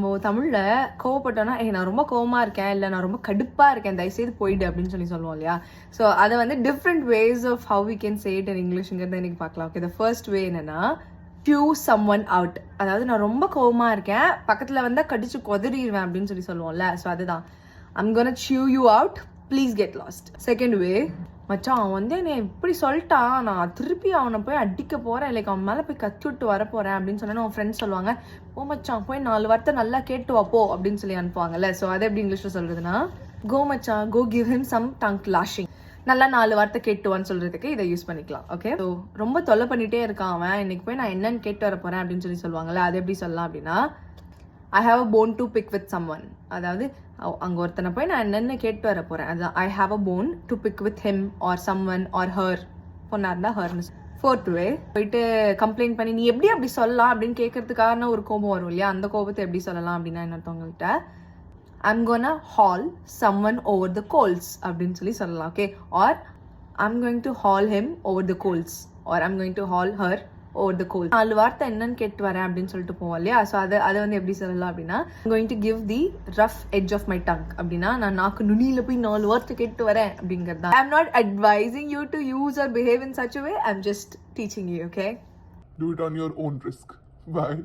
நம்ம தமிழ்ல கோவப்பட்டோம்னா நான் ரொம்ப கோவமா இருக்கேன், இல்லை நான் ரொம்ப கடுப்பா இருக்கேன், தயவுசெய்து போயிடு அப்படின்னு சொல்லுவோம் இல்லையா? ஸோ அதை வந்து different ways of how we can say it in இங்கிலீஷ்ங்கிறத இன்னைக்கு பார்க்கலாம். ஓகே, த ஃபர்ஸ்ட் வே என்னன்னா chew someone out. அதாவது நான் ரொம்ப கோவமா இருக்கேன், பக்கத்துல வந்தா கடிச்சு கொதறிடுவேன் அப்படின்னு சொல்லுவோம்ல. ஸோ அதுதான் I'm gonna chew you out, please get lost. Second way, மச்சான் அவன் வந்து என்னை இப்படி சொல்லிட்டான், நான் திருப்பி அவனை போய் அடிக்க போறேன், லைக் அவன் மேலே போய் கத்தி விட்டு வர போறேன் அப்படின்னு சொன்னா உன் ஃப்ரெண்ட்ஸ் சொல்லுவாங்க, ஓ மச்சான் போய் 4 வார்த்தை நல்லா கேட்டு வாப்போ அப்படின்னு சொல்லி அனுப்புவாங்கல்ல. ஸோ அதை எப்படி இங்கிலீஷ்ல சொல்றதுன்னா, கோ மச்சான், கோ கிவ் ஹிம் சம் டங் லாஷிங். நல்லா 4 வார்த்தை கேட்டுவான்னு சொல்றதுக்கு இதை யூஸ் பண்ணிக்கலாம். ஓகே, ஸோ ரொம்ப தொல்லை பண்ணிட்டே இருக்கான் அவன், இன்னைக்கு போய் நான் என்னன்னு கேட்டு வர போறேன் அப்படின்னு சொல்லுவாங்கல்ல. அது எப்படி சொல்லலாம் அப்படின்னா, I have a bone to pick with someone. அதாவது அங்கே ஒருத்தனை போய் நான் என்னென்ன கேட்டு வர போகிறேன், அதுதான் I have a bone to pick with him or someone or her. பொண்ணா இருந்தால் ஹர்னு. ஃபோர்த் வே, போயிட்டு கம்ப்ளைண்ட் பண்ணி நீ எப்படி அப்படி சொல்லலாம் அப்படின்னு கேட்கறதுக்கான ஒரு கோபம் வரும் இல்லையா, அந்த கோபத்தை எப்படி சொல்லலாம் அப்படின்னா இன்னொருத்தவங்கள்ட்ட I'm gonna haul someone over the coals அப்படின்னு சொல்லலாம். Okay, or I'm going to haul him over the coals or I'm going to haul her over the coals. 4 வார்த்தை என்னன்னு கேட்டு வரேன் அப்படின்னு சொல்லிட்டு போவோம் இல்லையா. ஸோ அதை வந்து எப்படி சொல்லலாம் அப்படின்னா, I'm going to give the rough edge of my tongue. அப்படின்னா நான் நாக்கு நுனியில போய் 4 வார்த்தை கேட்டு வரேன் அப்படிங்கிறது தான். I'm not advising you to use or behave in such a way. I'm just teaching you. Okay, do it on your own risk. Bye.